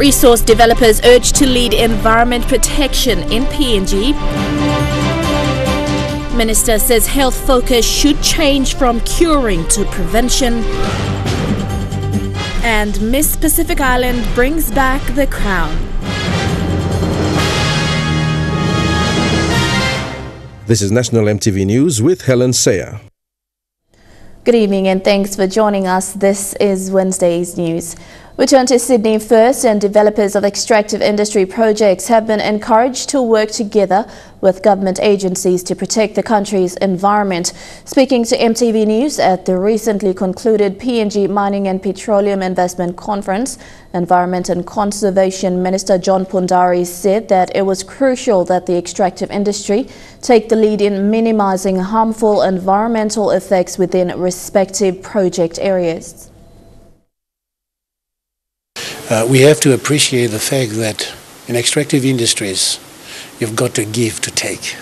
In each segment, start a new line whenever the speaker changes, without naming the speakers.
Resource developers urged to lead environment protection in PNG. Minister says health focus should change from curing to prevention. And Miss Pacific Island brings back the crown.
This is National EMTV News with Helen Sayer.
Good evening and thanks for joining us. This is Wednesday's news. We turn to Sydney first, and developers of extractive industry projects have been encouraged to work together with government agencies to protect the country's environment. Speaking to EMTV News at the recently concluded PNG Mining and Petroleum Investment Conference, Environment and Conservation Minister John Pundari said that it was crucial that the extractive industry take the lead in minimizing harmful environmental effects within respective project areas.
We have to appreciate the fact that in extractive industries, you've got to give to take.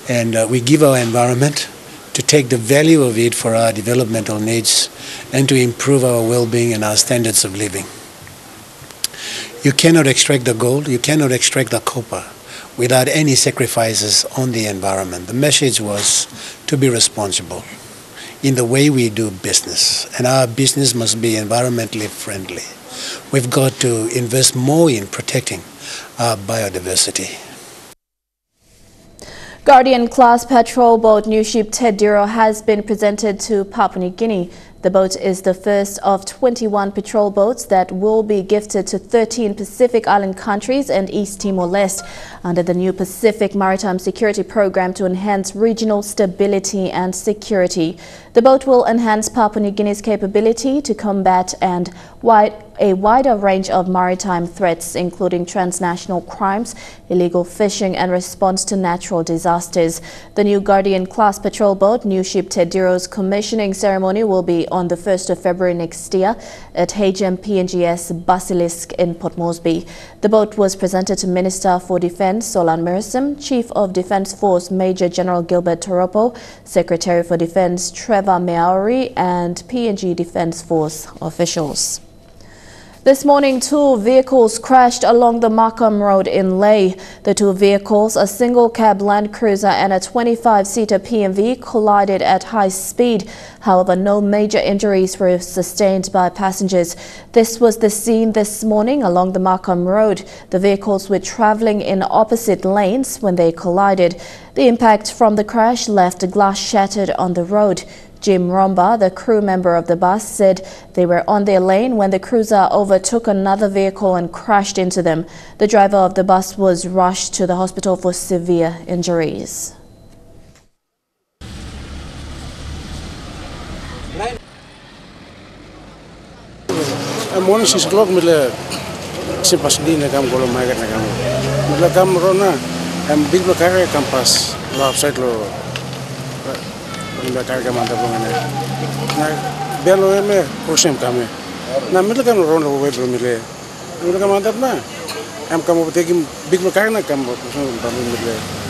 And we give our environment to take the value of it for our developmental needs and to improve our well-being and our standards of living. You cannot extract the gold, you cannot extract the copper without any sacrifices on the environment. The message was to be responsible in the way we do business, and our business must be environmentally friendly. We've got to invest more in protecting our biodiversity.
Guardian-class patrol boat New Ship Tediro has been presented to Papua New Guinea. The boat is the first of 21 patrol boats that will be gifted to 13 Pacific Island countries and East Timor-Leste under the new Pacific Maritime Security Program to enhance regional stability and security. The boat will enhance Papua New Guinea's capability to combat a wider range of maritime threats, including transnational crimes, illegal fishing and response to natural disasters. The new Guardian-class patrol boat New Ship Tediro's commissioning ceremony will be on the 1st of February next year at HMPNGS Basilisk in Port Moresby. The boat was presented to Minister for Defence Solan Mersem, Chief of Defence Force Major General Gilbert Toropo, Secretary for Defence Trevor Maori and PNG Defence Force officials. This morning, two vehicles crashed along the Markham Road in Lae. The two vehicles, a single-cab Land Cruiser and a 25-seater PMV, collided at high speed. However, no major injuries were sustained by passengers. This was the scene this morning along the Markham Road. The vehicles were traveling in opposite lanes when they collided. The impact from the crash left the glass shattered on the road. Jim Romba, the crew member of the bus, said they were on their lane when the cruiser overtook another vehicle and crashed into them. The driver of the bus was rushed to the hospital for severe injuries.
Morning 6 o'clock, mila si pasdi na kam kolom magat na kam. Mila kam rona, big lo kaya kampas lo outside lo. Mila kaya kamanda po ngane. Na belo eme kursim kame. Na mila kam rona lo webro mila. Mila kamanda na. Kam obteki big lo kaya na kam kursim kame mila.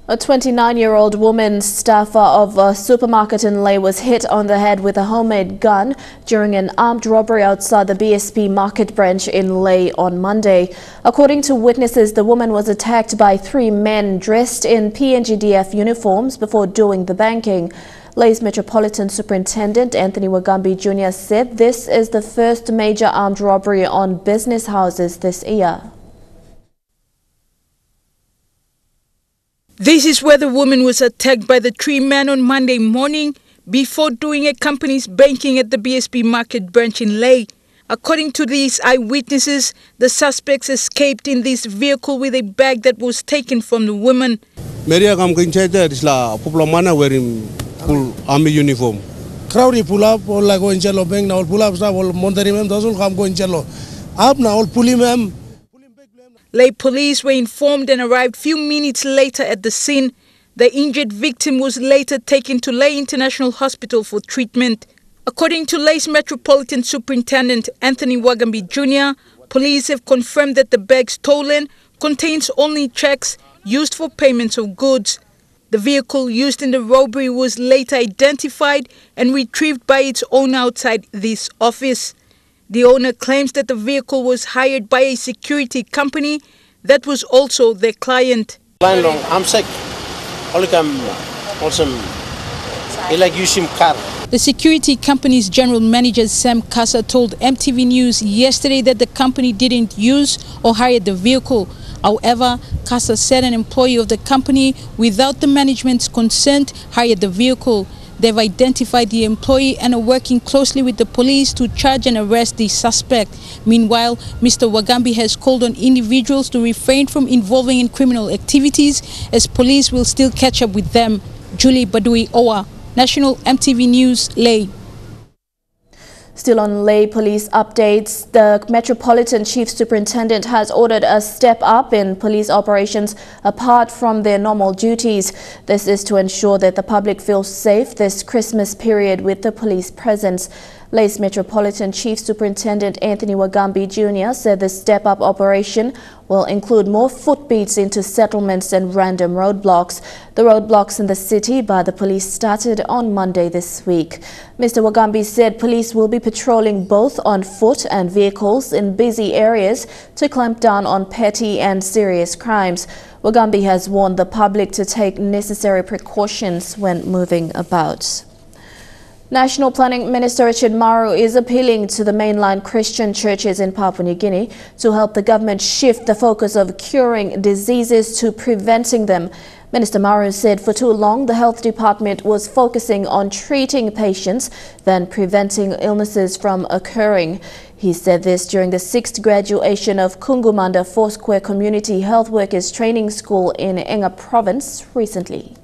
A 29-year-old woman, staffer of a supermarket in Lae, was hit on the head with a homemade gun during an armed robbery outside the BSP market branch in Lae on Monday. According to witnesses, the woman was attacked by three men dressed in PNGDF uniforms before doing the banking. Lae's Metropolitan Superintendent Anthony Wagambi Jr. said this is the first major armed robbery on business houses this year.
This is where the woman was attacked by the three men on Monday morning before doing a company's banking at the BSP market branch in Lae. According to these eyewitnesses, the suspects escaped in this vehicle with a bag that was taken from the woman.
Media come inside is la popular man wearing full army uniform. Crowd pull up all like go in cello bank now pull up all Montari mem doesn't come go in cello. Up now all pull him.
Lae police were informed and arrived few minutes later at the scene. The injured victim was later taken to Lae International Hospital for treatment. According to Lae's Metropolitan Superintendent Anthony Wagambi Jr., police have confirmed that the bag stolen contains only checks used for payments of goods. The vehicle used in the robbery was later identified and retrieved by its owner outside this office. The owner claims that the vehicle was hired by a security company that was also their client.
I'm sick. Only come also like using car.
The security company's general manager Sam Kasa told MTV News yesterday that the company didn't use or hire the vehicle. However, Kasa said an employee of the company, without the management's consent, hired the vehicle. They've identified the employee and are working closely with the police to charge and arrest the suspect. Meanwhile, Mr. Wagambi has called on individuals to refrain from involving in criminal activities, as police will still catch up with them. Julie Badui Owa, National MTV News, Leh.
Still on Leh police updates, the Metropolitan Chief Superintendent has ordered a step up in police operations apart from their normal duties. This is to ensure that the public feels safe this Christmas period with the police presence. Leh's Metropolitan Chief Superintendent Anthony Wagambi Jr. said the step-up operation will include more footbeats into settlements and random roadblocks. The roadblocks in the city by the police started on Monday this week. Mr. Wagambi said police will be patrolling both on foot and vehicles in busy areas to clamp down on petty and serious crimes. Wagambi has warned the public to take necessary precautions when moving about. National Planning Minister Richard Maru is appealing to the mainline Christian churches in Papua New Guinea to help the government shift the focus of curing diseases to preventing them. Minister Maru said for too long the health department was focusing on treating patients than preventing illnesses from occurring. He said this during the 6th graduation of Kungumanda Foursquare Community Health Workers Training School in Enga Province recently.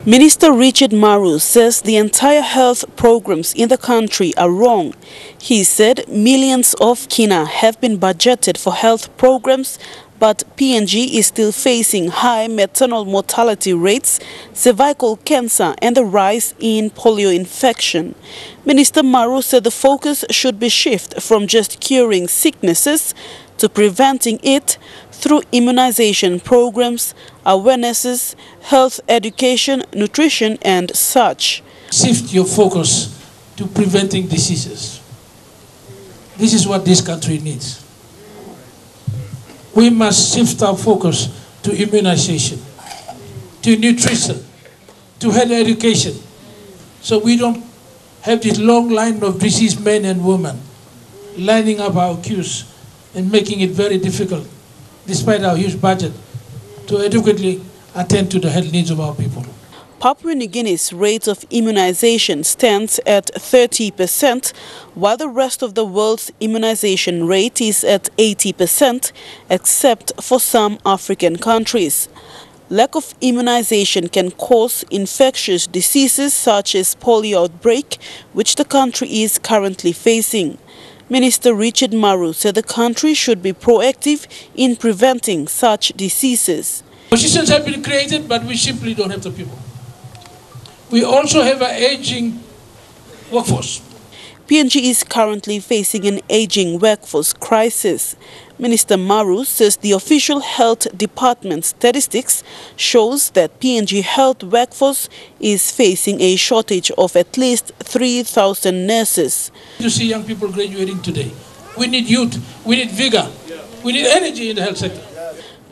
Minister Richard Maru says the entire health programs in the country are wrong. He said millions of kina have been budgeted for health programs, but PNG is still facing high maternal mortality rates, cervical cancer and the rise in polio infection. Minister Maru said the focus should be shifted from just curing sicknesses to preventing it through immunization programs, awarenesses, health education, nutrition and such.
Shift your focus to preventing diseases. This is what this country needs. We must shift our focus to immunization, to nutrition, to health education, so we don't have this long line of diseased men and women lining up our queues and making it very difficult, despite our huge budget, to adequately attend to the health needs of our people.
Papua New Guinea's rate of immunization stands at 30%, while the rest of the world's immunization rate is at 80%, except for some African countries. Lack of immunization can cause infectious diseases such as polio outbreak, which the country is currently facing. Minister Richard Maru said the country should be proactive in preventing such diseases.
Positions have been created, but we simply don't have the people. We also have an aging workforce.
PNG is currently facing an aging workforce crisis. Minister Maru says the official health department statistics shows that PNG health workforce is facing a shortage of at least 3,000 nurses.
You see young people graduating today. We need youth, we need vigor, we need energy in the health sector.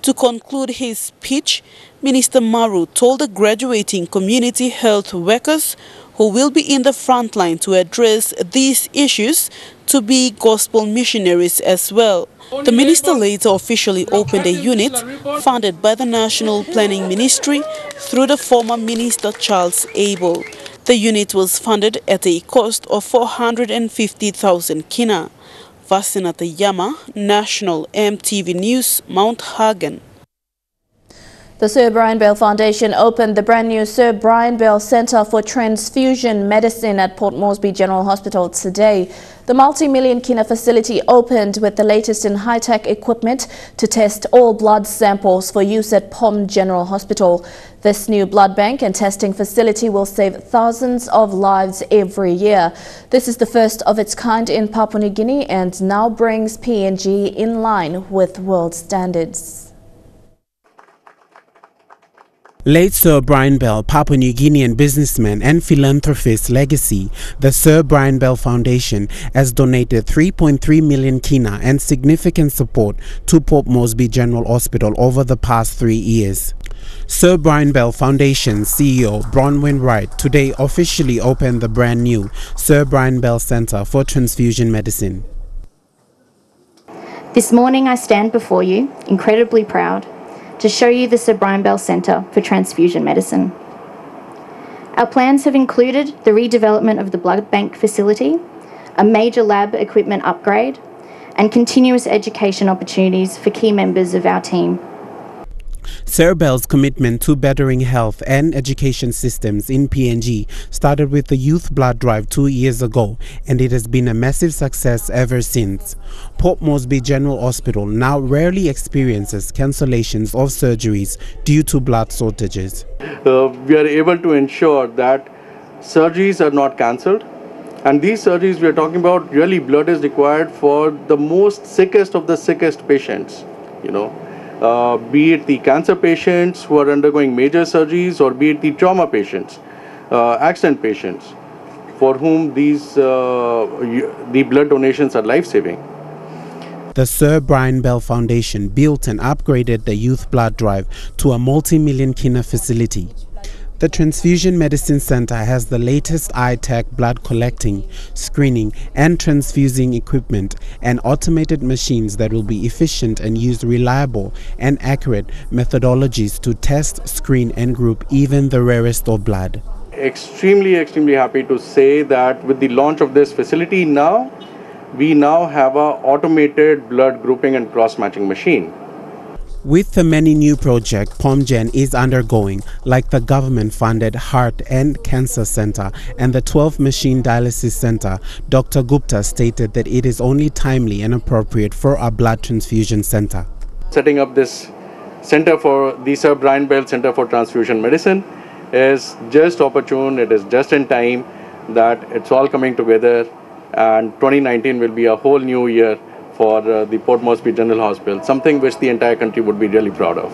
To conclude his speech, Minister Maru told the graduating community health workers who will be in the front line to address these issues to be gospel missionaries as well. The minister later officially opened a unit funded by the National Planning Ministry through the former Minister Charles Abel. The unit was funded at a cost of 450,000 kina. Vasinata Yama, National MTV News, Mount Hagen.
The Sir Brian Bell Foundation opened the brand new Sir Brian Bell Centre for Transfusion Medicine at Port Moresby General Hospital today. The multi-million kina facility opened with the latest in high-tech equipment to test all blood samples for use at POM General Hospital. This new blood bank and testing facility will save thousands of lives every year. This is the first of its kind in Papua New Guinea and now brings PNG in line with world standards.
Late Sir Brian Bell, Papua New Guinean businessman and philanthropist legacy, the Sir Brian Bell Foundation has donated 3.3 million kina and significant support to Port Moresby General Hospital over the past 3 years. Sir Brian Bell Foundation CEO Bronwyn Wright today officially opened the brand new Sir Brian Bell Centre for Transfusion Medicine.
This morning I stand before you, incredibly proud, to show you the Sir Brian Bell Centre for Transfusion Medicine. Our plans have included the redevelopment of the blood bank facility, a major lab equipment upgrade, and continuous education opportunities for key members of our team.
Sir Bell's commitment to bettering health and education systems in PNG started with the Youth Blood Drive 2 years ago, and it has been a massive success ever since. Port Moresby General Hospital now rarely experiences cancellations of surgeries due to blood shortages.
We are able to ensure that surgeries are not cancelled, and these surgeries we are talking about, really blood is required for the most sickest of the sickest patients, be it the cancer patients who are undergoing major surgeries, or be it the trauma patients, accident patients, for whom the blood donations are life-saving.
The Sir Brian Bell Foundation built and upgraded the Youth Blood Drive to a multi-million kina facility. The Transfusion Medicine Center has the latest high-tech blood collecting, screening and transfusing equipment and automated machines that will be efficient and use reliable and accurate methodologies to test, screen and group even the rarest of blood.
Extremely happy to say that with the launch of this facility we now have an automated blood grouping and cross-matching machine.
With the many new projects POMGen is undergoing, like the government-funded Heart and Cancer Center and the 12th Machine Dialysis Center, Dr. Gupta stated that it is only timely and appropriate for a blood transfusion center.
Setting up this center for the Sir Brian Bell Center for Transfusion Medicine is just opportune, it is just in time that it's all coming together, and 2019 will be a whole new year for the Port Moresby General Hospital, something which the entire country would be really proud of.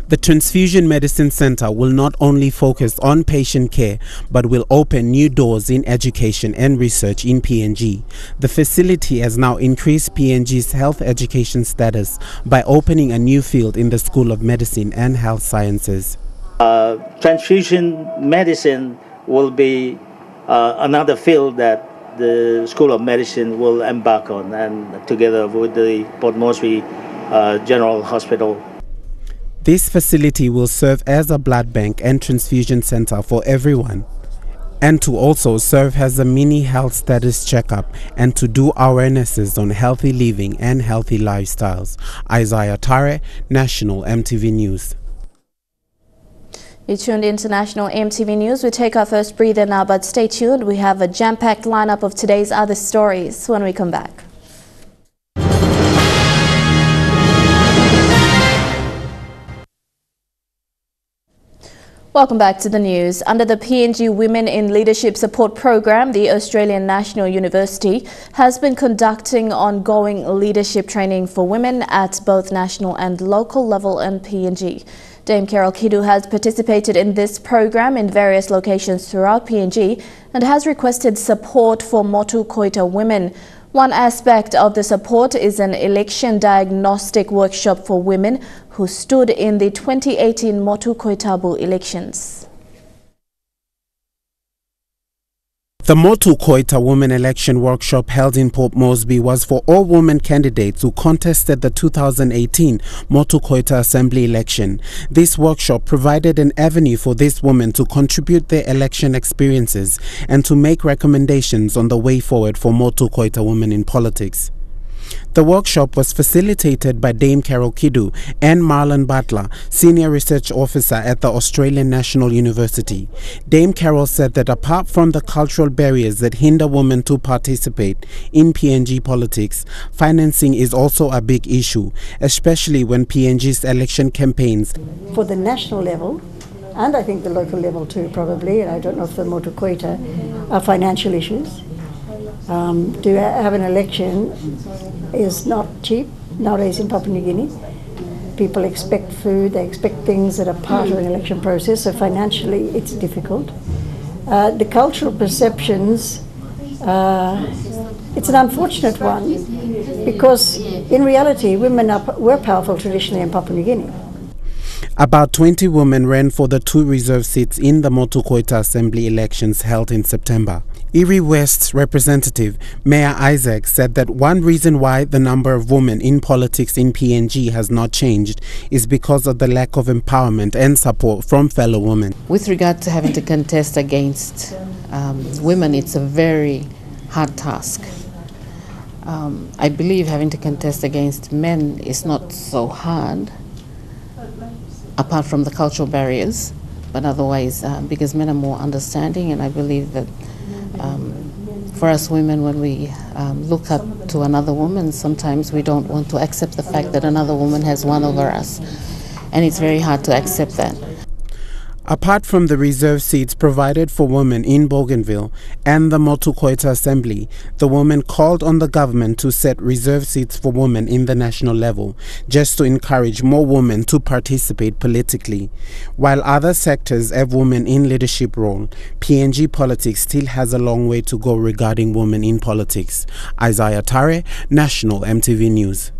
The Transfusion Medicine Center will not only focus on patient care, but will open new doors in education and research in PNG. The facility has now increased PNG's health education status by opening a new field in the School of Medicine and Health Sciences.
Transfusion medicine will be another field that the School of Medicine will embark on, and together with the Port Moresby General Hospital.
This facility will serve as a blood bank and transfusion center for everyone, and to also serve as a mini health status checkup and to do awarenesses on healthy living and healthy lifestyles. Isaiah Tare, National EMTV News.
You tuned into National EMTV News. We take our first breather now, but stay tuned. We have a jam-packed lineup of today's other stories when we come back. Welcome back to the news. Under the PNG Women in Leadership Support Program, the Australian National University has been conducting ongoing leadership training for women at both national and local level in PNG. Dame Carol Kidu has participated in this program in various locations throughout PNG and has requested support for Motu Koita women. One aspect of the support is an election diagnostic workshop for women who stood in the 2018 Motu Koitabu elections.
The Motu Koita Women Election Workshop held in Port Moresby was for all women candidates who contested the 2018 Motu Koita Assembly election. This workshop provided an avenue for these women to contribute their election experiences and to make recommendations on the way forward for Motu Koita women in politics. The workshop was facilitated by Dame Carol Kidu and Marlon Butler, Senior Research Officer at the Australian National University. Dame Carol said that apart from the cultural barriers that hinder women to participate in PNG politics, financing is also a big issue, especially when PNG's election campaigns.
For the national level, and I think the local level too probably, and I don't know if the Motu Koita, are financial issues. To have an election is not cheap nowadays in Papua New Guinea. People expect food, they expect things that are part of an election process, so financially it's difficult. The cultural perceptions, it's an unfortunate one because in reality women were powerful traditionally in Papua New Guinea.
About 20 women ran for the 2 reserve seats in the Motu Koita Assembly elections held in September. Erie West's representative, Mayor Isaac, said that one reason why the number of women in politics in PNG has not changed is because of the lack of empowerment and support from fellow women.
With regard to having to contest against women, it's a very hard task. I believe having to contest against men is not so hard, apart from the cultural barriers, but otherwise because men are more understanding, and I believe that for us women, when we look up to another woman, sometimes we don't want to accept the fact that another woman has won over us, and it's very hard to accept that.
Apart from the reserve seats provided for women in Bougainville and the Motu Koita Assembly, the women called on the government to set reserve seats for women in the national level, just to encourage more women to participate politically. While other sectors have women in leadership role, PNG politics still has a long way to go regarding women in politics. Isaiah Tare, National EMTV News.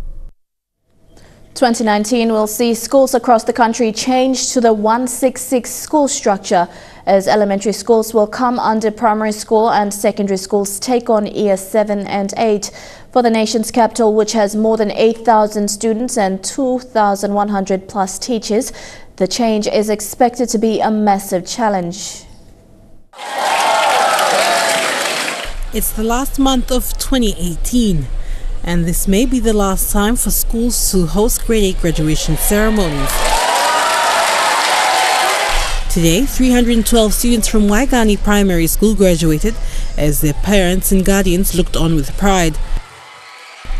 2019 will see schools across the country change to the 166 school structure, as elementary schools will come under primary school and secondary schools take on year 7 and 8. For the nation's capital, which has more than 8,000 students and 2,100 plus teachers, the change is expected to be a massive challenge.
It's the last month of 2018. And this may be the last time for schools to host grade 8 graduation ceremonies. Today, 312 students from Waigani Primary School graduated as their parents and guardians looked on with pride.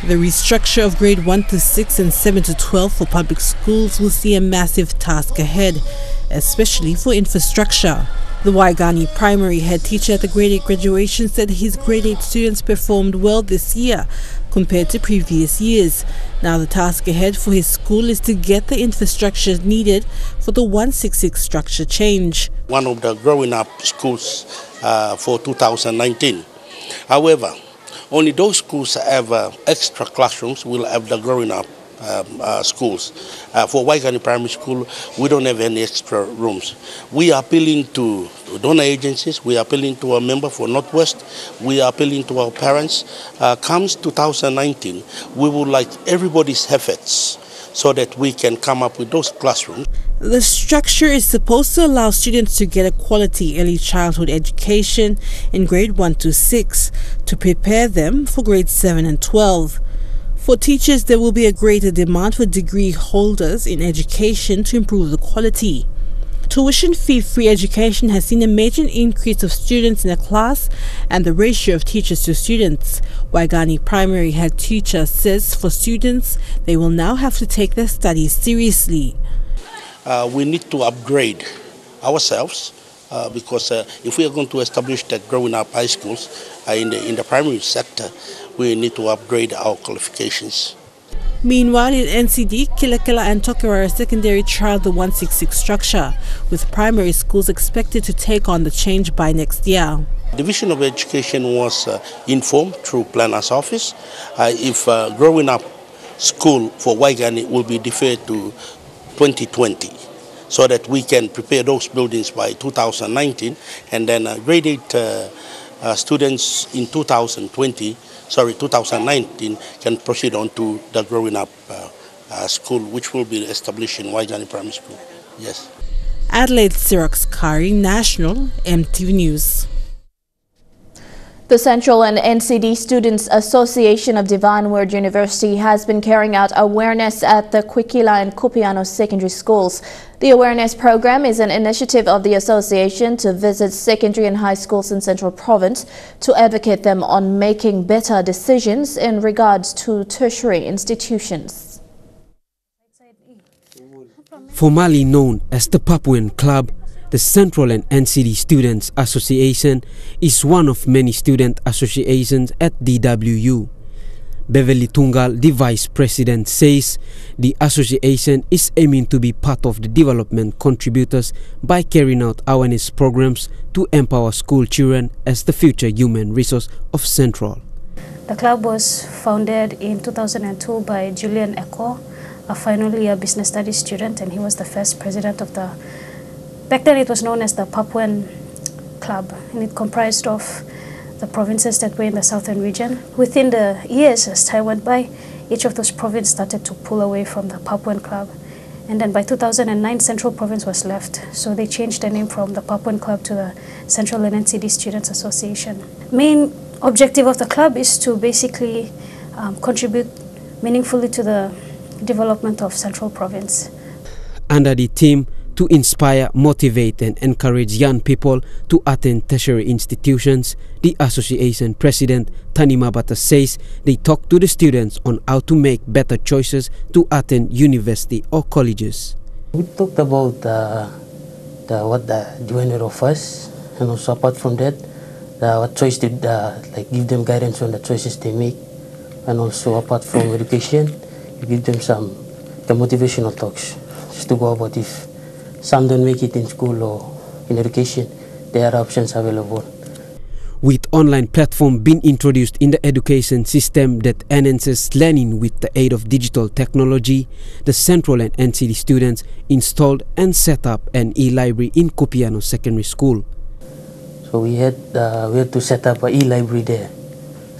The restructure of grade 1 to 6 and 7 to 12 for public schools will see a massive task ahead, especially for infrastructure. The Waigani primary head teacher at the grade 8 graduation said his grade 8 students performed well this year compared to previous years. Now the task ahead for his school is to get the infrastructure needed for the 166 structure change.
One of the growing up schools for 2019. However, only those schools that have extra classrooms will have the growing up schools. For Waigani Primary School, we don't have any extra rooms. We are appealing to donor agencies, we are appealing to our member for Northwest, we are appealing to our parents. Comes 2019, we would like everybody's efforts so that we can come up with those classrooms.
The structure is supposed to allow students to get a quality early childhood education in grade 1 to 6 to prepare them for grades 7 and 12. For teachers, there will be a greater demand for degree holders in education to improve the quality. Tuition fee-free education has seen a major increase of students in a class and the ratio of teachers to students. Waigani Primary head teacher says for students, they will now have to take their studies seriously.
We need to upgrade ourselves because if we are going to establish that growing up high schools in the primary sector, we need to upgrade our qualifications.
Meanwhile, in NCD, Kilakila and Tokerara Secondary trialed the 166 structure, with primary schools expected to take on the change by next year.
Division of Education was informed through Planner's Office if growing up school for Waigani will be deferred to 2020 so that we can prepare those buildings by 2019 and then grade 8 students in 2019 can proceed on to the growing up school, which will be established in Waigani Primary School. Yes.
Adelaide Sirox Kari, National EMTV News.
The Central and NCD Students Association of Divine Word University has been carrying out awareness at the Kwikila and Kupiano secondary schools. The awareness program is an initiative of the association to visit secondary and high schools in Central Province to advocate them on making better decisions in regards to tertiary institutions.
Formerly known as the Papuan Club, the Central and NCD Students Association is one of many student associations at DWU. Beverly Tungal, the vice president, says the association is aiming to be part of the development contributors by carrying out awareness programs to empower school children as the future human resource of Central.
The club was founded in 2002 by Julian Echo, a final year business studies student, and he was the first president of the, back then it was known as the Papuan Club, and it comprised of the provinces that were in the southern region. Within the years, as time went by, each of those provinces started to pull away from the Papuan Club. And then by 2009, Central Province was left. So they changed the name from the Papuan Club to the Central and NCD Students Association. Main objective of the club is to basically contribute meaningfully to the development of Central Province.
Under the theme to inspire, motivate and encourage young people to attend tertiary institutions, the association president Tanima Bata says they talk to the students on how to make better choices to attend university or colleges.
We talked about what the joiner offers, and also apart from that, what choice to like give them guidance on the choices they make, and also apart from education, you give them some motivational talks just to go about if some don't make it in school or in education, there are options available.
With online platform being introduced in the education system that enhances learning with the aid of digital technology, the Central and NCD students installed and set up an e-library in Kopiano Secondary School.
So we had to set up an e-library there.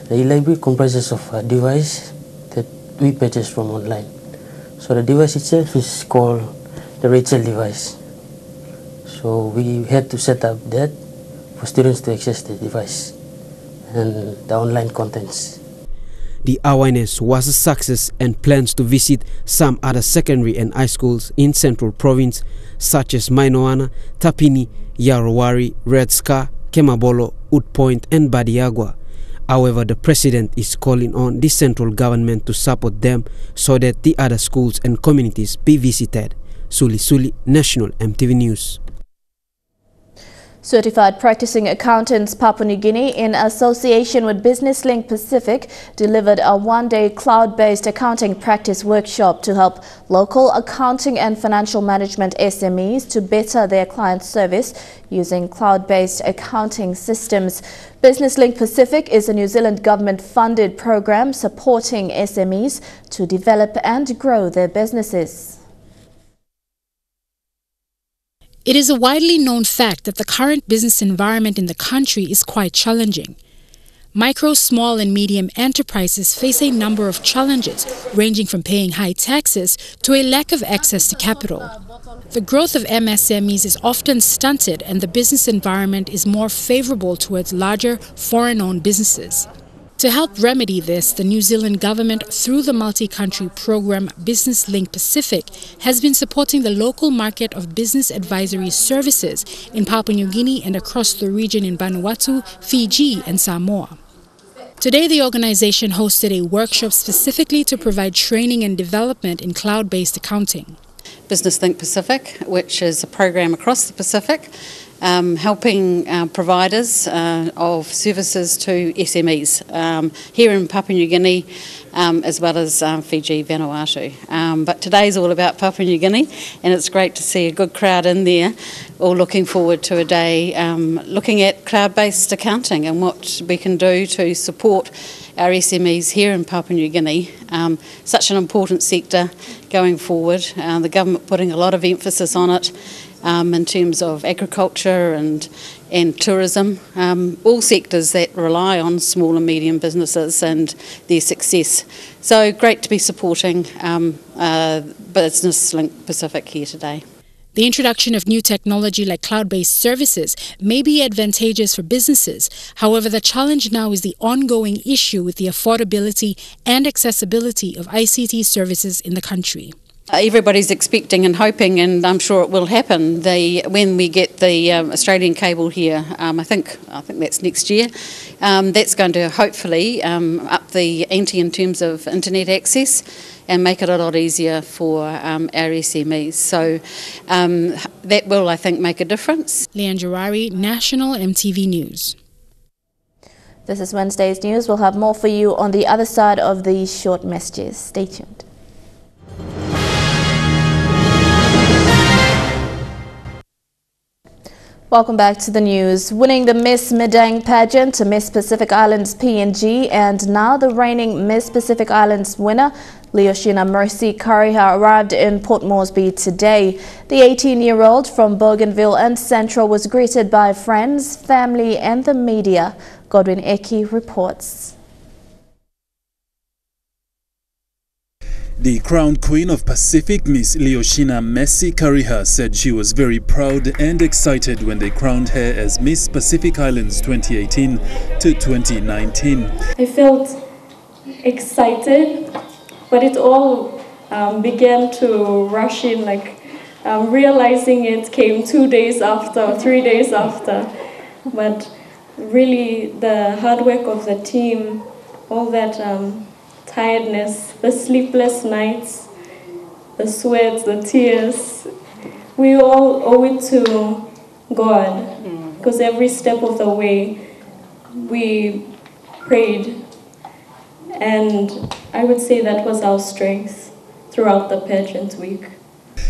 The e-library comprises of a device that we purchased from online. So the device itself is called the Rachel device. So we had to set up that for students to access the device and the online contents.
The awareness was a success, and plans to visit some other secondary and high schools in Central Province such as Mainoana, Tapini, Yarowari, Red Scar, Kemabolo, Wood Point and Badiagua. However, the president is calling on the central government to support them so that the other schools and communities be visited. Suli Suli, National EMTV News.
Certified Practicing Accountants Papua New Guinea, in association with Business Link Pacific, delivered a one-day cloud-based accounting practice workshop to help local accounting and financial management SMEs to better their client service using cloud-based accounting systems. Business Link Pacific is a New Zealand government-funded program supporting SMEs to develop and grow their businesses.
It is a widely known fact that the current business environment in the country is quite challenging. Micro, small and medium enterprises face a number of challenges, ranging from paying high taxes to a lack of access to capital. The growth of MSMEs is often stunted, and the business environment is more favorable towards larger, foreign-owned businesses. To help remedy this, the New Zealand government, through the multi-country program Business Link Pacific, has been supporting the local market of business advisory services in Papua New Guinea and across the region in Vanuatu, Fiji and Samoa. Today, the organization hosted a workshop specifically to provide training and development in cloud-based accounting.
Business Link Pacific, which is a program across the Pacific, helping providers of services to SMEs here in Papua New Guinea, as well as Fiji, Vanuatu. But today's all about Papua New Guinea, and it's great to see a good crowd in there, all looking forward to a day looking at cloud-based accounting and what we can do to support our SMEs here in Papua New Guinea. Such an important sector going forward. The government putting a lot of emphasis on it. In terms of agriculture and tourism, all sectors that rely on small and medium businesses and their success. So great to be supporting Business Link Pacific here today.
The introduction of new technology like cloud-based services may be advantageous for businesses. However, the challenge now is the ongoing issue with the affordability and accessibility of ICT services in the country.
Everybody's expecting and hoping, and I'm sure it will happen, when we get the Australian cable here. I think that's next year. That's going to hopefully up the ante in terms of internet access and make it a lot easier for our SMEs. So that will, I think, make a difference.
Leanne Jarari, National EMTV News.
This is Wednesday's news. We'll have more for you on the other side of these short messages. Stay tuned. Welcome back to the news. Winning the Miss Medang pageant to Miss Pacific Islands PNG, and now the reigning Miss Pacific Islands winner, Leoshina Mercy Kariha, arrived in Port Moresby today. The 18-year-old from Bougainville and Central was greeted by friends, family and the media. Godwin Eki reports.
The crowned Queen of Pacific, Miss Leoshina Mercy Kariha, said she was very proud and excited when they crowned her as Miss Pacific Islands 2018 to 2019.
I felt excited, but it all began to rush in, realizing it came 2 days after, 3 days after. But really the hard work of the team, all that tiredness, the sleepless nights, the sweats, the tears, we all owe it to God, because every step of the way we prayed, and I would say that was our strength throughout the pageant week.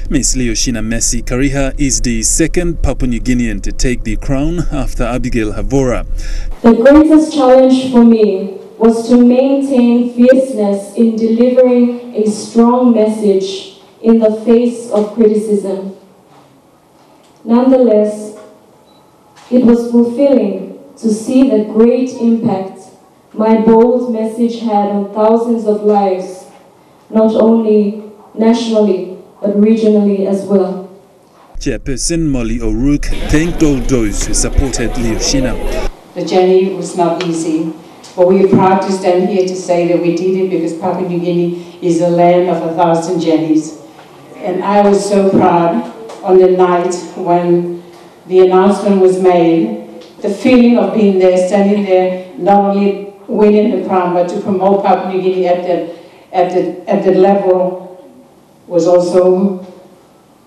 Miss Leoshina Mercy Kariha is the second Papua New Guinean to take the crown after Abigail Havora.
The greatest challenge for me was to maintain fierceness in delivering a strong message in the face of criticism. Nonetheless, it was fulfilling to see the great impact my bold message had on thousands of lives, not only nationally, but regionally as well.
Chairperson Molly O'Rourke thanked all those who supported Leoshina.
The journey was not easy, but we are proud to stand here to say that we did it because Papua New Guinea is a land of 1,000 journeys. And I was so proud on the night when the announcement was made, the feeling of being there, standing there, not only winning the crown, but to promote Papua New Guinea at the level was also,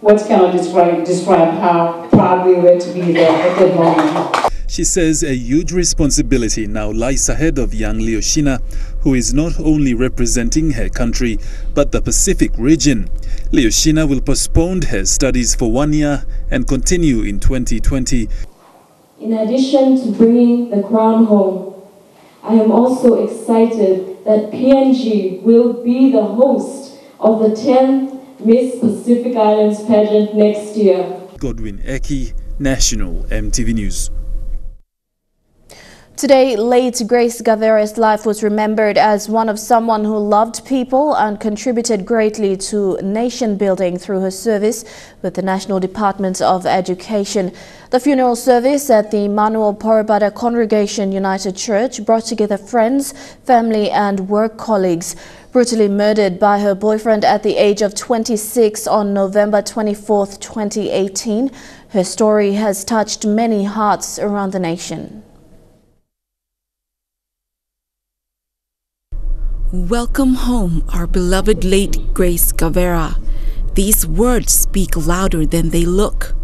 what can I describe how proud we were to be there at that moment.
She says a huge responsibility now lies ahead of young Leoshina, who is not only representing her country, but the Pacific region. Leoshina will postpone her studies for 1 year and continue in 2020.
In addition to bringing the crown home, I am also excited that PNG will be the host of the 10th Miss Pacific Islands pageant next year.
Godwin Eki, National EMTV News.
Today, late Grace Gavera's life was remembered as one of someone who loved people and contributed greatly to nation building through her service with the National Department of Education. The funeral service at the Manual Porobada Congregation United Church brought together friends, family and work colleagues. Brutally murdered by her boyfriend at the age of 26 on November 24, 2018, her story has touched many hearts around the nation.
Welcome home, our beloved late Grace Gavera. These words speak louder than they look.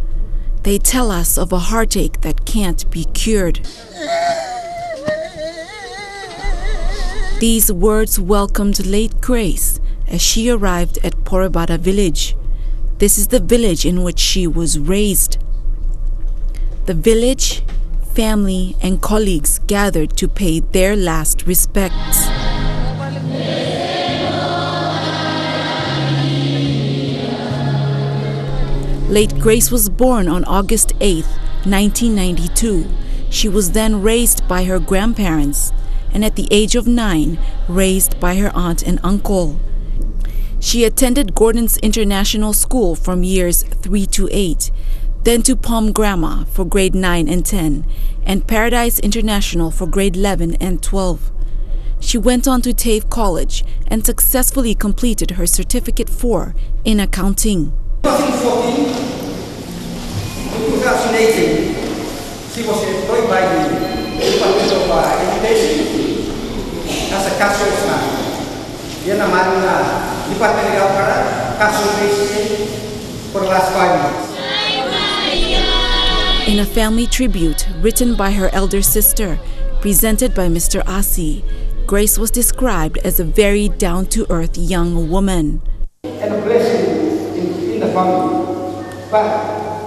They tell us of a heartache that can't be cured. These words welcomed late Grace as she arrived at Porobada village. This is the village in which she was raised. The village, family, and colleagues gathered to pay their last respects. Late Grace was born on August 8, 1992. She was then raised by her grandparents, and at the age of 9, raised by her aunt and uncle. She attended Gordon's International School from years 3 to 8, then to Palm Grammar for grade 9 and 10, and Paradise International for grade 11 and 12. She went on to TAFE College and successfully completed her Certificate 4 in accounting.
2014 to 2018, she was employed by the Department of Education as a cashier staff. Yan naman na Department of cashier for the last 5 years.
In a family tribute written by her elder sister, Presented by Mr. Asi, Grace was described as a very down-to-earth young woman.
And a blessing in the family. But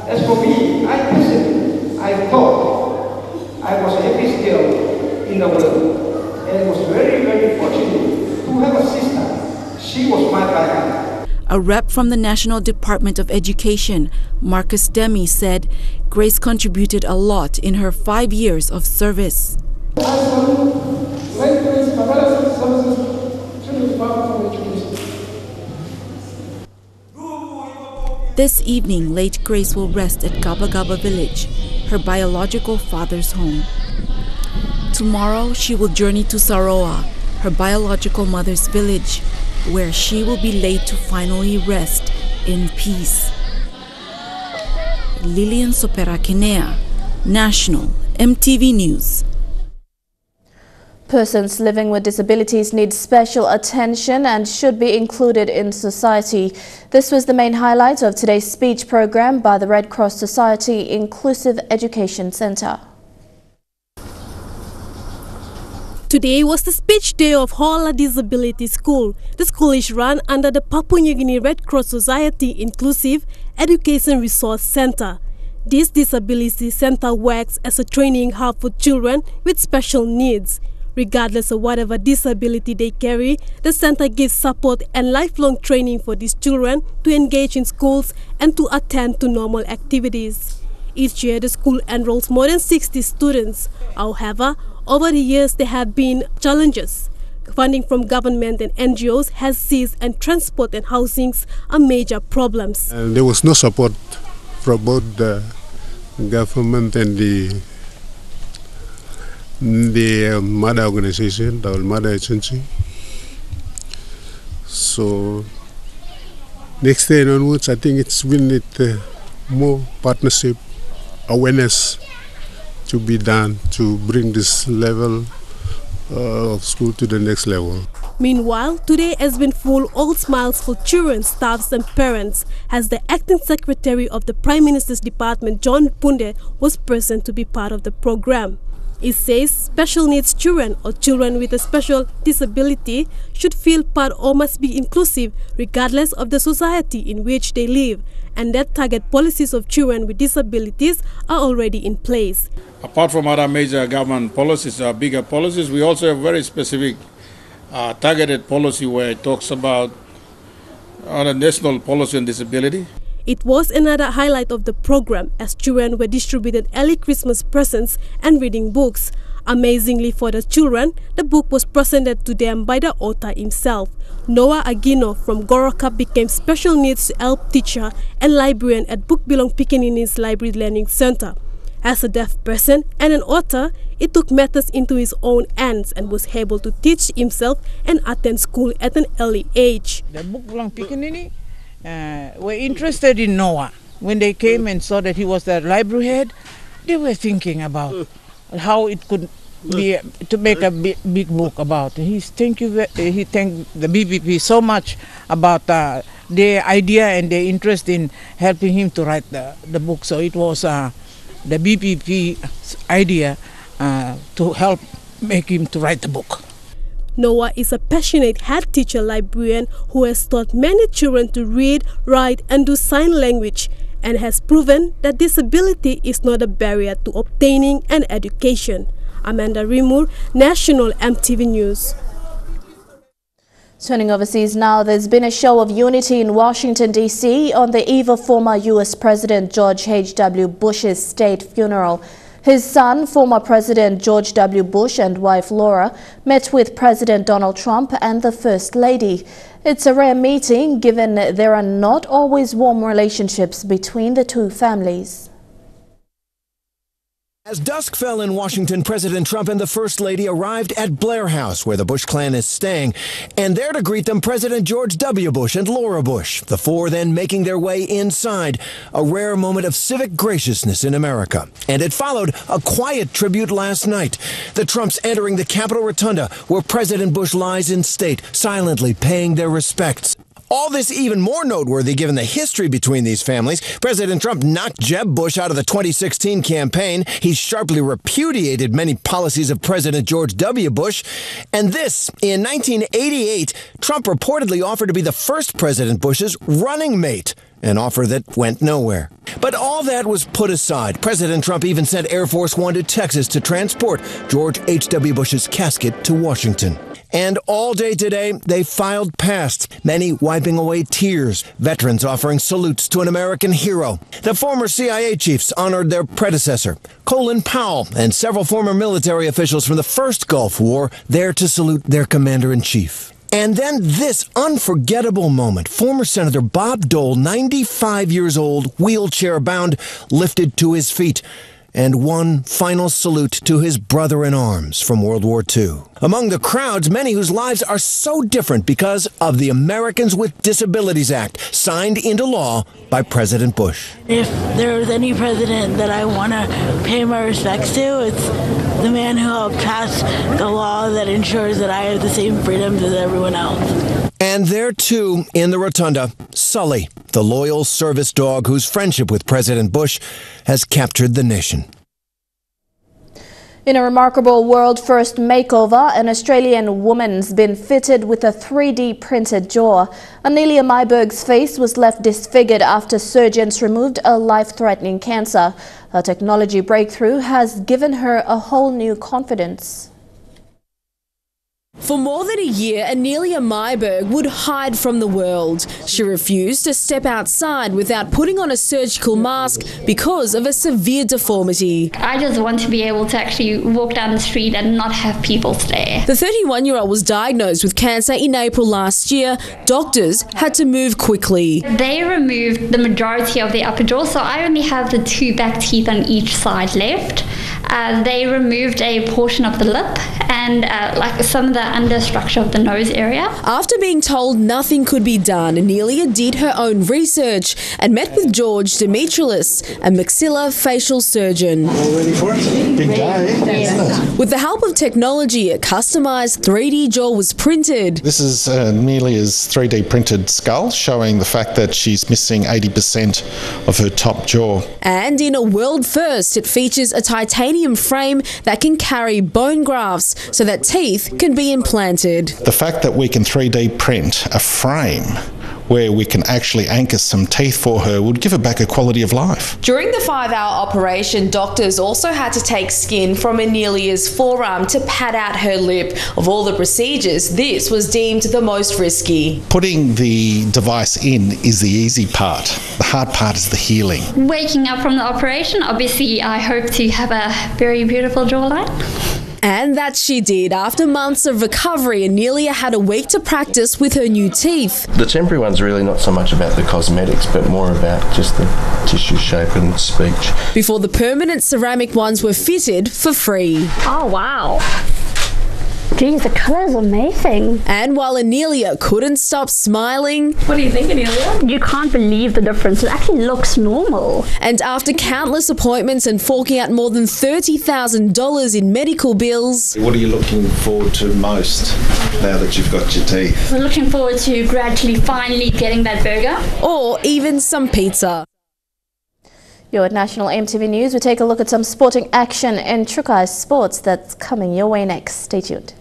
as for me, I thought I was the happiest girl in the world. And was very, very fortunate to have a sister. She was my backup.
A rep from the National Department of Education, Marcus Demi, said Grace contributed a lot in her 5 years of service. This evening, late Grace will rest at Gaba Gaba village, her biological father's home. Tomorrow, she will journey to Saroa, her biological mother's village, where she will be laid to finally rest in peace. Lilian Sopera Kinea, National EMTV News.
Persons living with disabilities need special attention and should be included in society. This was the main highlight of today's speech program by the Red Cross Society Inclusive Education Center.
Today was the speech day of Hola Disability School. The school is run under the Papua New Guinea Red Cross Society Inclusive Education Resource Center. This disability center works as a training hub for children with special needs. Regardless of whatever disability they carry, the center gives support and lifelong training for these children to engage in schools and to attend to normal activities. Each year, the school enrolls more than 60 students. However, over the years, there have been challenges. Funding from government and NGOs has ceased, and transport and housing are major problems.
There was no support from both the government and the mother organization, the mother agency. So next day onwards, I think it's been more partnership, awareness to be done to bring this level of school to the next level.
Meanwhile, today has been full all smiles for children, staffs and parents, as the acting secretary of the Prime Minister's Department, John Punde, was present to be part of the program. It says special needs children or children with a special disability should feel part or must be inclusive regardless of the society in which they live, and that target policies of children with disabilities are already in place.
Apart from other major government policies, bigger policies, we also have very specific targeted policy where it talks about a national policy on disability.
It was another highlight of the program as children were distributed early Christmas presents and reading books. Amazingly for the children, the book was presented to them by the author himself. Noah Agino from Goroka became special needs help teacher and librarian at Book Belong Pikinini's Library Learning Center. As a deaf person and an author, he took matters into his own hands and was able to teach himself and attend school at an early age.
The Book Belong Pikinini were interested in Noah. When they came and saw that he was the library head, they were thinking about how it could be to make a big book about. He thanked the BPP so much about their idea and their interest in helping him to write the book. So it was the BPP idea to help make him to write the book.
Noah is a passionate head teacher librarian who has taught many children to read, write and do sign language, and has proven that disability is not a barrier to obtaining an education. Amanda Rimur, National EMTV News.
Turning overseas now, there's been a show of unity in Washington, D.C. on the eve of former U.S. President George H.W. Bush's state funeral. His son, former President George W. Bush, and wife Laura met with President Donald Trump and the First Lady. It's a rare meeting given there are not always warm relationships between the two families.
As dusk fell in Washington, President Trump and the First Lady arrived at Blair House, where the Bush clan is staying, and there to greet them President George W. Bush and Laura Bush, the four then making their way inside, a rare moment of civic graciousness in America. And it followed a quiet tribute last night. The Trumps entering the Capitol Rotunda, where President Bush lies in state, silently paying their respects. All this even more noteworthy given the history between these families. President Trump knocked Jeb Bush out of the 2016 campaign. He sharply repudiated many policies of President George W. Bush. And this, in 1988, Trump reportedly offered to be the first President Bush's running mate, an offer that went nowhere. But all that was put aside. President Trump even sent Air Force One to Texas to transport George H.W. Bush's casket to Washington. And all day today, they filed past, many wiping away tears, veterans offering salutes to an American hero. The former CIA chiefs honored their predecessor, Colin Powell, and several former military officials from the first Gulf War there to salute their commander-in-chief. And then this unforgettable moment. Former Senator Bob Dole, 95 years old, wheelchair-bound, lifted to his feet. And one final salute to his brother-in-arms from World War II. Among the crowds, many whose lives are so different because of the Americans with Disabilities Act, signed into law by President Bush.
If there was any president that I want to pay my respects to, it's the man who helped pass the law that ensures that I have the same freedoms as everyone else.
And there, too, in the rotunda, Sully, the loyal service dog whose friendship with President Bush has captured the nation.
In a remarkable world-first makeover, an Australian woman's been fitted with a 3D printed jaw. Anelia Myberg's face was left disfigured after surgeons removed a life-threatening cancer. Her technology breakthrough has given her a whole new confidence.
For more than a year, Anelia Myberg would hide from the world. She refused to step outside without putting on a surgical mask because of a severe deformity.
I just want to be able to actually walk down the street and not have people stare.
The 31-year-old was diagnosed with cancer in April last year. Doctors had to move quickly.
They removed the majority of the upper jaw, so I only have the 2 back teeth on each side left. They removed a portion of the lip and like some of the understructure of the nose area.
After being told nothing could be done, Anelia did her own research and met with George Dimitrilis, a maxillofacial surgeon.
All ready for it? Big day, isn't it?
With the help of technology, a customized 3D jaw was printed.
This is Anelia's 3D printed skull, showing the fact that she's missing 80% of her top jaw.
And in a world first, it features a titanium frame that can carry bone grafts so that teeth can be implanted.
The fact that we can 3D print a frame where we can actually anchor some teeth for her would give her back a quality of life.
During the 5-hour operation, doctors also had to take skin from Anelia's forearm to pad out her lip. Of all the procedures, this was deemed the most risky.
Putting the device in is the easy part. The hard part is the healing.
Waking up from the operation, obviously I hope to have a very beautiful jawline.
And that she did. After months of recovery, Anelia had a week to practice with her new teeth.
The temporary one's really not so much about the cosmetics, but more about just the tissue shape and speech.
Before the permanent ceramic ones were fitted for free.
Oh, wow. Geez, the colour is amazing.
And while Anelia couldn't stop smiling...
What do you think, Anelia? You can't believe the difference. It actually looks normal.
And after countless appointments and forking out more than $30,000 in medical bills...
What are you looking forward to most now that you've got your teeth?
We're looking forward to gradually, finally getting that burger.
Or even some pizza.
You're at National EMTV News. We take a look at some sporting action in Trukai Sports that's coming your way next. Stay tuned.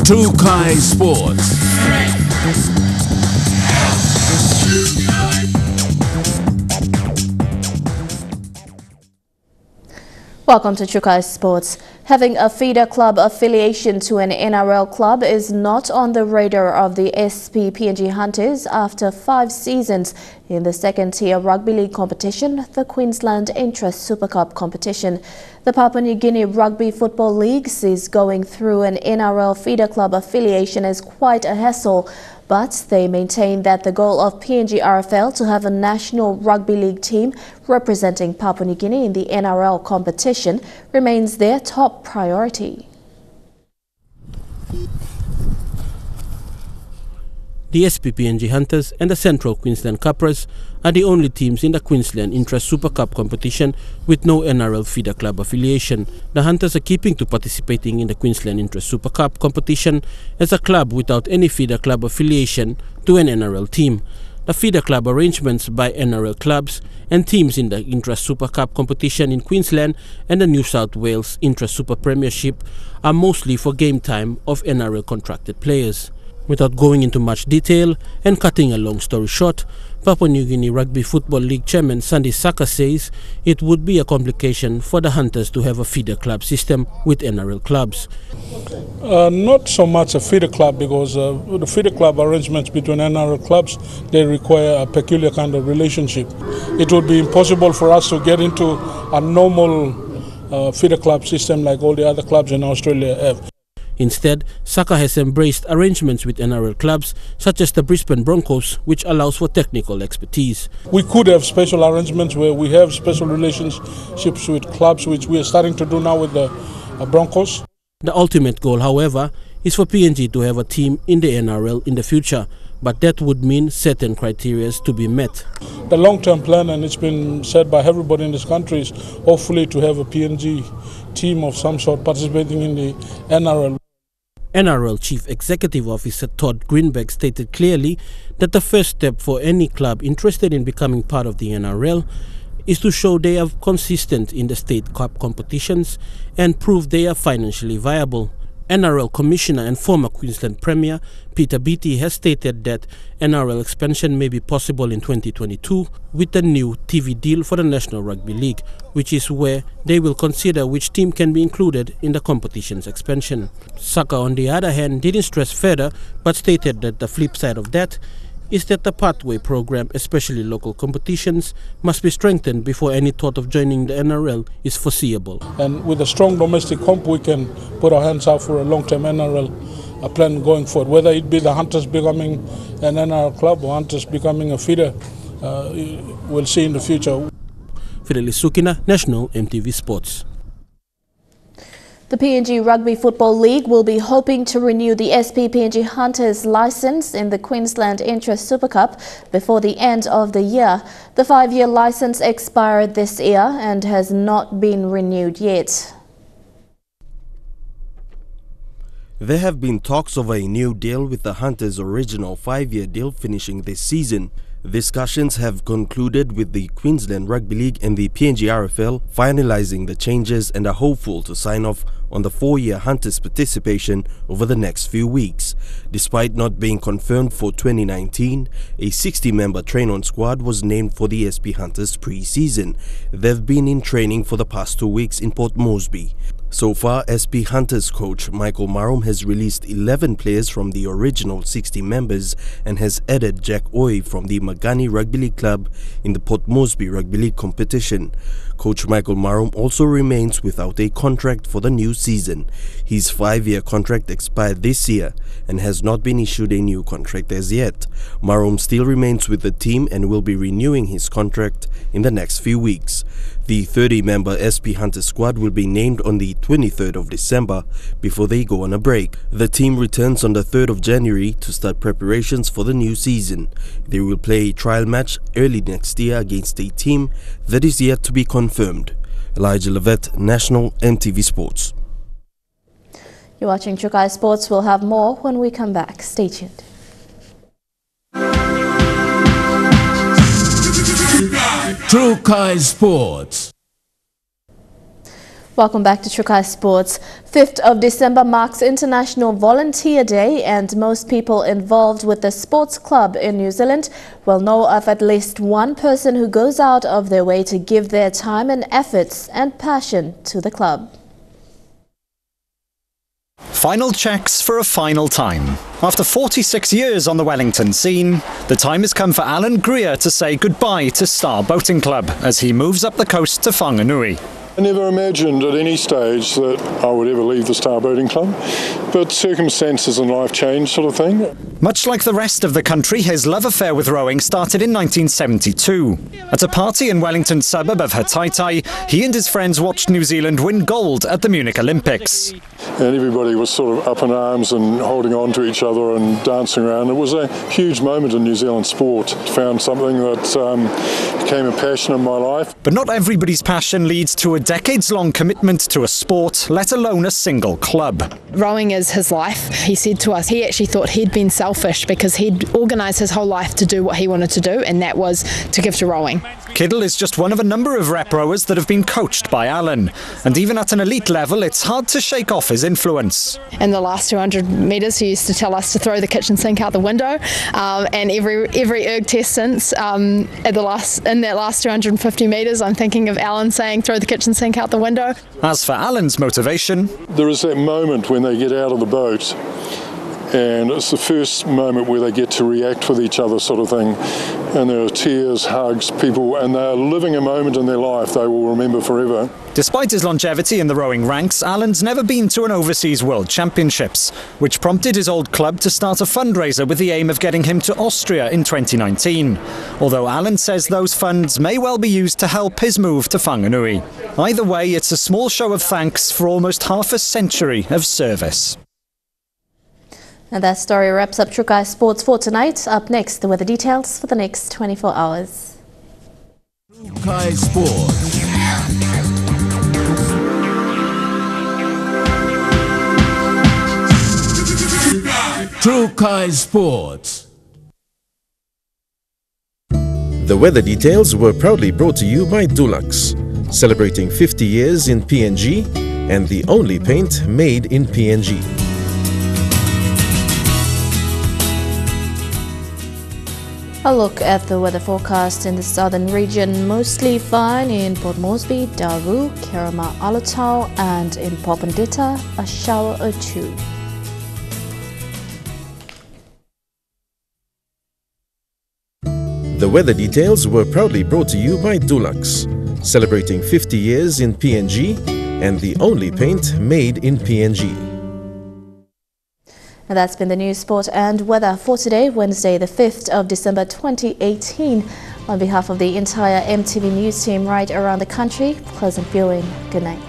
Trukai Sports.
Welcome to Trukai Sports. Having a feeder club affiliation to an NRL club is not on the radar of the SP PNG Hunters after 5 seasons in the second-tier rugby league competition, the Queensland Intrust Super Cup competition. The Papua New Guinea Rugby Football Leagues is going through an NRL feeder club affiliation is quite a hassle, but they maintain that the goal of PNG RFL to have a national rugby league team representing Papua New Guinea in the NRL competition remains their top priority.
The SPPNG Hunters and the Central Queensland Capras are the only teams in the Queensland Intra-Super Cup competition with no NRL feeder club affiliation. The Hunters are keeping to participating in the Queensland Intra-Super Cup competition as a club without any feeder club affiliation to an NRL team. The feeder club arrangements by NRL clubs and teams in the Intra-Super Cup competition in Queensland and the New South Wales Intra-Super Premiership are mostly for game time of NRL contracted players. Without going into much detail and cutting a long story short, Papua New Guinea Rugby Football League Chairman Sandy Saka says it would be a complication for the Hunters to have a feeder club system with NRL clubs.
Not so much a feeder club, because the feeder club arrangements between NRL clubs, they require a peculiar kind of relationship. It would be impossible for us to get into a normal feeder club system like all the other clubs in Australia have.
Instead, Saka has embraced arrangements with NRL clubs such as the Brisbane Broncos, which allows for technical expertise.
We could have special arrangements where we have special relationships with clubs, which we are starting to do now with the Broncos.
The ultimate goal, however, is for PNG to have a team in the NRL in the future, but that would mean certain criteria to be met.
The long-term plan, and it's been said by everybody in this country, is hopefully to have a PNG team of some sort participating in the NRL.
NRL Chief Executive Officer Todd Greenberg stated clearly that the first step for any club interested in becoming part of the NRL is to show they are consistent in the state cup competitions and prove they are financially viable. NRL Commissioner and former Queensland Premier Peter Beattie has stated that NRL expansion may be possible in 2022 with the new TV deal for the National Rugby League, which is where they will consider which team can be included in the competition's expansion. Saka, on the other hand, didn't stress further, but stated that the flip side of that is that the pathway program, especially local competitions, must be strengthened before any thought of joining the NRL is foreseeable.
And with a strong domestic comp, we can put our hands out for a long-term NRL plan going forward. Whether it be the Hunters becoming an NRL club or Hunters becoming a feeder, we'll see in the future.
Fidelis Sukina, National EMTV Sports.
The PNG Rugby Football League will be hoping to renew the SPPNG Hunters licence in the Queensland Intra-Super Cup before the end of the year. The 5-year licence expired this year and has not been renewed yet.
There have been talks of a new deal with the Hunters' original 5-year deal finishing this season. Discussions have concluded with the Queensland Rugby League and the PNG RFL finalising the changes and are hopeful to sign off on the 4-year Hunters participation over the next few weeks. Despite not being confirmed for 2019, a 60-member train-on squad was named for the SP Hunters pre-season. They've been in training for the past 2 weeks in Port Moresby. So far, SP Hunters coach Michael Maru has released 11 players from the original 60 members and has added Jack Oy from the Magani Rugby League Club in the Port Moresby Rugby League competition. Coach Michael Maru also remains without a contract for the new season. His 5-year contract expired this year and has not been issued a new contract as yet. Maru still remains with the team and will be renewing his contract in the next few weeks. The 30-member SP Hunter squad will be named on the 23rd of December before they go on a break. The team returns on the 3rd of January to start preparations for the new season. They will play a trial match early next year against a team that is yet to be confirmed. Elijah Levette, National EMTV Sports.
You're watching Trukai Sports. We'll have more when we come back. Stay tuned.
Trukai Sports.
Welcome back to Trukai Sports. 5th of December marks International Volunteer Day, and most people involved with the sports club in New Zealand will know of at least one person who goes out of their way to give their time and efforts and passion to the club.
Final checks for a final time. After 46 years on the Wellington scene, the time has come for Alan Greer to say goodbye to Star Boating Club as he moves up the coast to Whanganui.
I never imagined at any stage that I would ever leave the Star Boating Club, but circumstances in life change, sort of thing.
Much like the rest of the country, his love affair with rowing started in 1972. At a party in Wellington's suburb of Hataitai, he and his friends watched New Zealand win gold at the Munich Olympics.
And everybody was sort of up in arms and holding on to each other and dancing around. It was a huge moment in New Zealand sport. Found something that became a passion in my life.
But not everybody's passion leads to a decades-long commitment to a sport, let alone a single club.
Rowing is his life. He said to us he actually thought he'd been selfish because he'd organised his whole life to do what he wanted to do, and that was to give to rowing.
Kiddle is just one of a number of rep rowers that have been coached by Alan. And even at an elite level, it's hard to shake off his influence.
In the last 200 metres, he used to tell us to throw the kitchen sink out the window, and every erg test since, in that last 250 metres, I'm thinking of Alan saying, throw the kitchen sink out the window.
As for Alan's motivation,
there is that moment when they get out of the boat, and it's the first moment where they get to react with each other, sort of thing. And there are tears, hugs, people, and they're living a moment in their life they will remember forever.
Despite his longevity in the rowing ranks, Alan's never been to an overseas World Championships, which prompted his old club to start a fundraiser with the aim of getting him to Austria in 2019. Although Alan says those funds may well be used to help his move to Whanganui. Either way, it's a small show of thanks for almost half a century of service.
And that story wraps up Trukai Sports for tonight. Up next, the weather details for the next 24 hours.
Trukai Sports. Trukai Sports.
The weather details were proudly brought to you by Dulux, celebrating 50 years in PNG and the only paint made in PNG.
A look at the weather forecast in the southern region. Mostly fine in Port Moresby, Daru, Kerama, Alotau, and in Popondetta, a shower or two.
The weather details were proudly brought to you by Dulux, celebrating 50 years in PNG and the only paint made in PNG.
And that's been the news, sport and weather for today, Wednesday the 5th of December 2018. On behalf of the entire EMTV news team right around the country, pleasant viewing. Good night.